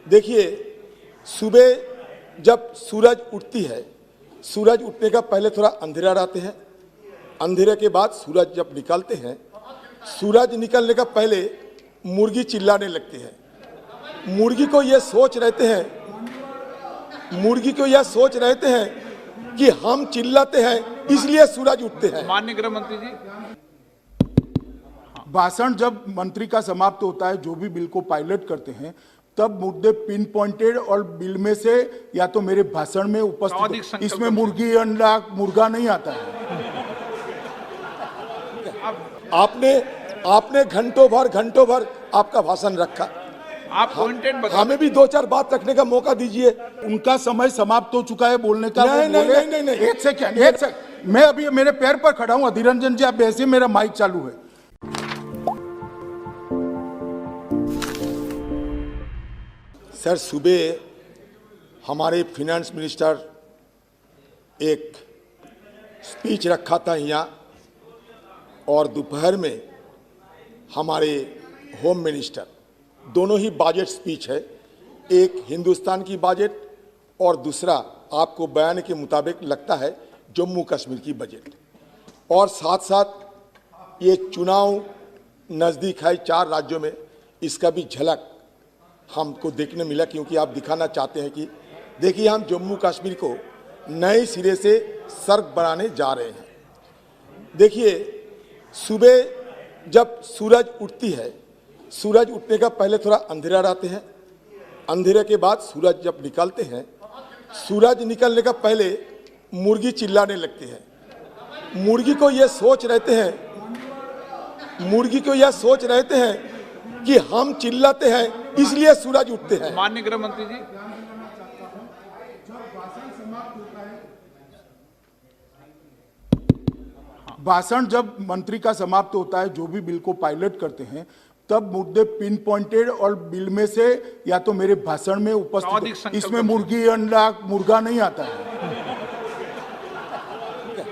देखिए, सुबह जब सूरज उठती है, सूरज उठने का पहले थोड़ा अंधेरा रहते हैं, अंधेरे के बाद सूरज जब निकलते हैं, सूरज निकलने का पहले मुर्गी चिल्लाने लगती है। मुर्गी को यह सोच रहते हैं कि हम चिल्लाते हैं इसलिए सूरज उठते हैं। माननीय गृह मंत्री जी, भाषण जब मंत्री का समाप्त होता है, जो भी बिल को पायलट करते हैं, तब मुद्दे पिन पॉइंटेड और बिल में से या तो मेरे भाषण में उपस्थित, इसमें मुर्गी अंडा मुर्गा नहीं आता है। आपने घंटों भर आपका भाषण रखा। आप पॉइंटेड बता, हमें भी दो चार बात रखने का मौका दीजिए। उनका समय समाप्त हो चुका है बोलने का। नहीं। एक सेकंड, मैं अभी मेरे पैर पर खड़ा हूं। अधीर रंजन जी, आप बैसिए, मेरा माइक चालू है। सर, सुबह हमारे फिनेंस मिनिस्टर एक स्पीच रखा था यहाँ, और दोपहर में हमारे होम मिनिस्टर, दोनों ही बजट स्पीच है। एक हिंदुस्तान की बजट और दूसरा आपको बयान के मुताबिक लगता है जम्मू कश्मीर की बजट। और साथ साथ ये चुनाव नज़दीक है 4 राज्यों में, इसका भी झलक हमको देखने मिला, क्योंकि आप दिखाना चाहते हैं कि देखिए हम जम्मू कश्मीर को नए सिरे से सर्ग बनाने जा रहे हैं। देखिए, सुबह जब सूरज उठती है, सूरज उठने का पहले थोड़ा अंधेरा रहते हैं, अंधेरे के बाद सूरज जब निकलते हैं, सूरज निकलने का पहले मुर्गी चिल्लाने लगती है। मुर्गी को यह सोच रहते हैं कि हम चिल्लाते हैं इसलिए सूरज उठते हैं। माननीय गृह मंत्री जी, भाषण जब मंत्री का समाप्त होता है, जो भी बिल को पायलट करते हैं, तब मुद्दे पिन पॉइंटेड और बिल में से या तो मेरे भाषण में उपस्थित, इसमें मुर्गी अंडा मुर्गा नहीं आता है।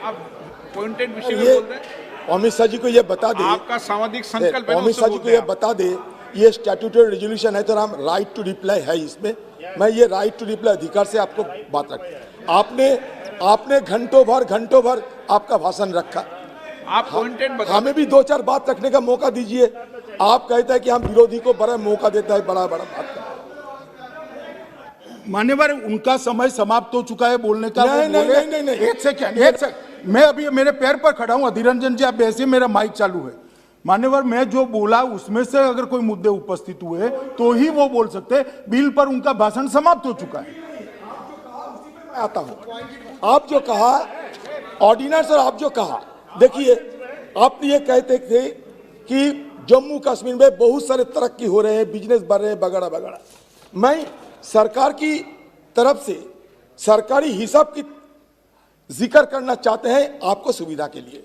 आप पॉइंटेड विषय में बोल रहे हैं। अमित शाह जी को ये बता दे, आपका सामाजिक संकल्प है, अमित शाह जी को ये बता दे, ये स्टैट्यूटरी रेजोल्यूशन है, तो हम राइट टू रिप्लाई है इसमें। मैं ये राइट टू रिप्लाई अधिकार से आपको बात रखता। आपने घंटों भर आपका भाषण रखा। आप पॉइंटेड बता, हमें भी दो चार बात रखने का मौका दीजिए। आप कहते हैं कि हम विरोधी को बड़ा मौका देता है, बड़ा बात का। मान्यवर, उनका समय समाप्त हो चुका है बोलने का। नहीं। एक सेकंड, मैं अभी मेरे पैर पर खड़ा हूं। अधीर रंजन जी, आप बैसिए, मेरा माइक चालू है। मान्यवर, मैं जो बोला उसमें से अगर कोई मुद्दे उपस्थित हुए तो ही वो बोल सकते। बिल पर उनका भाषण समाप्त हो चुका है। आता हूं, आप जो कहा ऑर्डिनेंस, और आप जो कहा, देखिए आप ये कहते थे कि जम्मू कश्मीर में बहुत सारे तरक्की हो रहे हैं, बिजनेस बढ़ रहे हैं, वगैरह। मैं सरकार की तरफ से सरकारी हिसाब की जिक्र करना चाहते हैं आपको सुविधा के लिए।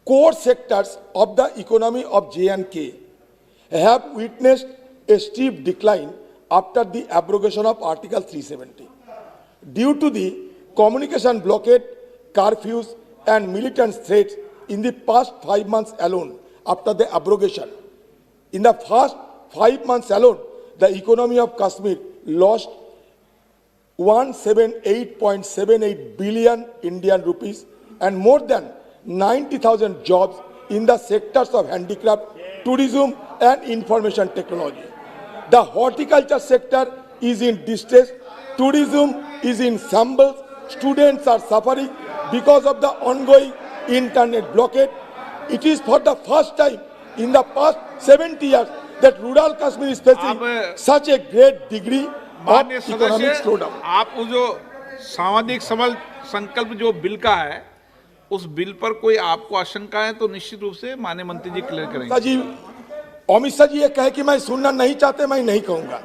Core sectors of the economy of J&K have witnessed a steep decline after the abrogation of Article 370 due to the communication blockade, curfews and militant threats in the past 5 months alone. After the abrogation, in the first 5 months alone, the economy of Kashmir lost 178.78 billion Indian rupees and more than 90,000 jobs in the sectors of handicraft, tourism and information technology. The horticulture sector is in distress, tourism is in shambles, students are suffering because of the ongoing internet blockade. It is for the first time in the past 70 years that rural Kashmir is facing such a great degree of economic slowdown. आप जो सामाजिक समल संकल्प जो bill का है, उस bill पर कोई आपको आशंका है तो निश्चित रूप से माननीय मंत्री जी क्लियर करेंगे। अमित शाह जी ये कहे कि मैं सुनना नहीं चाहते, मैं नहीं कहूंगा।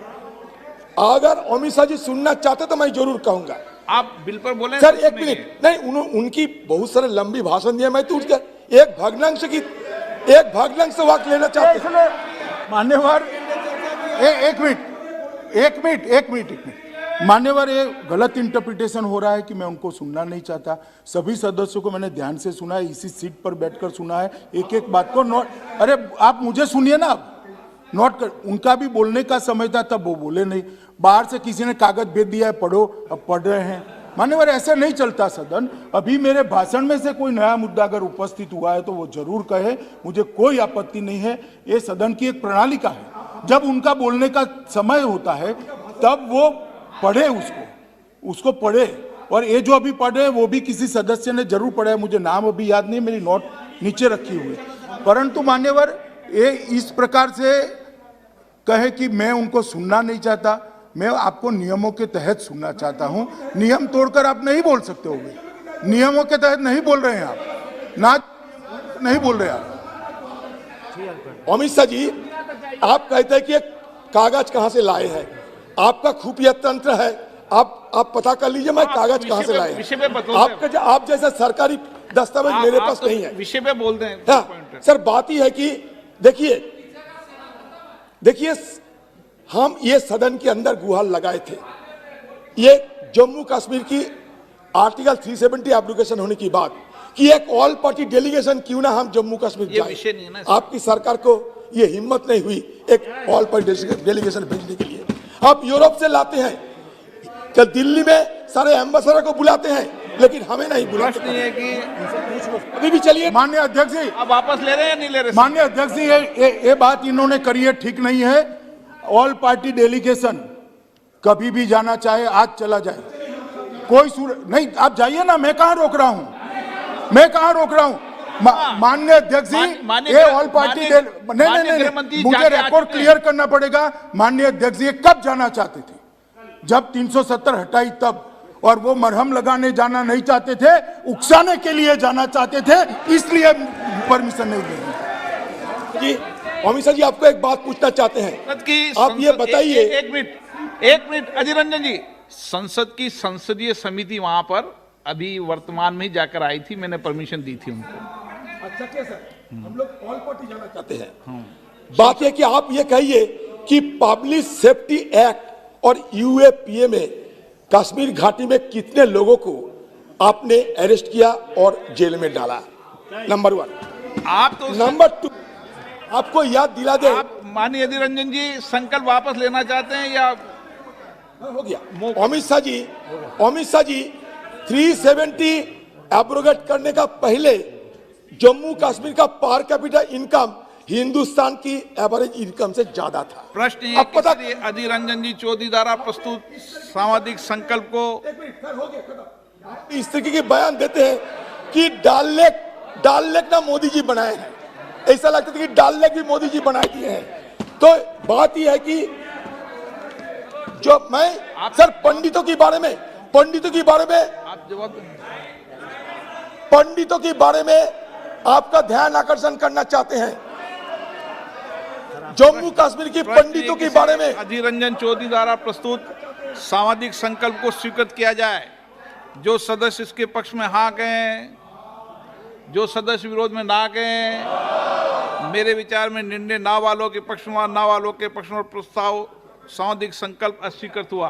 अगर अमित शाह जी सुनना चाहते तो मैं जरूर कहूंगा। आप बिल पर बोले सर, एक मिनट नहीं, उनकी बहुत सारे लंबी भाषण दिया, मैं तो उसका एक भग्नांश वाक्य लेना चाहते हैं। मान्यवर, एक मिनट मान्यवर, ये गलत इंटरप्रिटेशन हो रहा है कि मैं उनको सुनना नहीं चाहता। सभी सदस्यों को मैंने ध्यान से सुना है, इसी सीट पर बैठकर सुना है, एक बात को। अरे आप मुझे सुनिए ना। नोट कर, उनका भी बोलने का समय था तब वो बोले नहीं, बाहर से किसी ने कागज भेज दिया है पढ़ो, अब पढ़ रहे हैं। मान्यवर ऐसे नहीं चलता सदन। अभी मेरे भाषण में से कोई नया मुद्दा अगर उपस्थित हुआ है तो वो जरूर कहे, मुझे कोई आपत्ति नहीं है। ये सदन की एक प्रणालिका है, जब उनका बोलने का समय होता है तब वो पढ़े, उसको पढ़े। और ये जो अभी पढ़े वो भी किसी सदस्य ने जरूर पढ़ा है, मुझे नाम अभी याद नहीं, मेरी नोट नीचे रखी हुई है। परंतु मान्यवर ये इस प्रकार से कहे कि मैं उनको सुनना नहीं चाहता, मैं आपको नियमों के तहत सुनना चाहता हूं। नियम तोड़कर आप नहीं बोल सकते होगे, नियमों के तहत नहीं बोल रहे हैं आप, ना नहीं बोल रहे आप। अमित शाह जी, आप कहते हैं कि ये कागज कहां से लाए हैं, आपका खुफिया तंत्र है, आप पता कर लीजिए मैं कागज कहां से लाए हैं। आपका आप जैसा सरकारी दस्तावेज मेरे पास नहीं है। विषय पे बोलते हैं। हाँ, सर बात ही है कि देखिए हम ये सदन के अंदर गुहार लगाए थे, ये जम्मू कश्मीर की आर्टिकल 370 एप्लीकेशन होने की बात कि एक ऑल पार्टी डेलीगेशन क्यों ना हम जम्मू कश्मीर जाए। विषय नहीं है ना, आपकी सरकार को ये हिम्मत नहीं हुई एक ऑल पार्टी डेलीगेशन भेजने के लिए। आप यूरोप से लाते हैं, क्या दिल्ली में सारे एम्बेसडर को बुलाते हैं, लेकिन हमें नहीं बुलाते। प्रश्न ये है कि अभी भी चलिए, माननीय अध्यक्ष जी, आप वापस ले रहे हैं या नहीं ले रहे? माननीय अध्यक्ष जी, ये बात इन्होंने करी है, ठीक नहीं है। ऑल पार्टी डेलीगेशन कभी भी जाना चाहे आज चला जाए, कोई सूरत नहीं, आप जाइए ना, मैं कहां रोक रहा हूं, मैं कहां रोक रहा हूं। माननीय अध्यक्ष जी, ये ऑल पार्टी नहीं, मुझे रिकॉर्ड क्लियर करना पड़ेगा। माननीय अध्यक्ष जी कब जाना चाहते थे? जब 370 हटाई तब, और वो मरहम लगाने जाना नहीं चाहते थे, उकसाने के लिए जाना चाहते थे, इसलिए परमिशन नहीं दी जी। अमित शाह जी, आपको एक बात पूछना चाहते हैं, आप ये बताइए। एक मिनट अधीर रंजन जी, संसद की संसदीय समिति वहां पर अभी वर्तमान में ही जाकर आई थी, मैंने परमिशन दी थी उनको। अच्छा क्या सर, हम लोग ऑल पार्टी जाना चाहते हैं। बात है कि आप ये कहिए कि पब्लिक सेफ्टी एक्ट और यूएपीए में कश्मीर घाटी में कितने लोगों को आपने अरेस्ट किया और जेल में डाला, नंबर 1। आप तो नंबर 2, आपको याद दिला दे, आप माननीय अधीर रंजन जी संकल्प वापस लेना चाहते हैं या हो गया? अमित शाह जी 370 एब्रोगेट करने का पहले जम्मू कश्मीर का पर कैपिटा इनकम हिंदुस्तान की एवरेज इनकम से ज्यादा था। प्रश्न ये पता अधीर रंजन जी चौधरी द्वारा प्रस्तुत सामाजिक संकल्प को इस तरीके के बयान देते हैं कि डाल लेक ना मोदी जी बनाए हैं, ऐसा लगता था कि डाल लेक भी मोदी जी बना दिए हैं। तो बात यह है कि जो मैं सर पंडितों के बारे में आप जवाब पंडितों के बारे में आपका ध्यान आकर्षण करना चाहते हैं, जम्मू कश्मीर के पंडितों के बारे में। अधीर रंजन चौधरी द्वारा प्रस्तुत सामाजिक संकल्प को स्वीकृत किया जाए। जो सदस्य इसके पक्ष में हाँ कहें, जो सदस्य विरोध में ना कहें। मेरे विचार में निर्णय ना वालों के पक्ष में, ना वालों के पक्ष में प्रस्ताव सामाजिक संकल्प अस्वीकृत हुआ।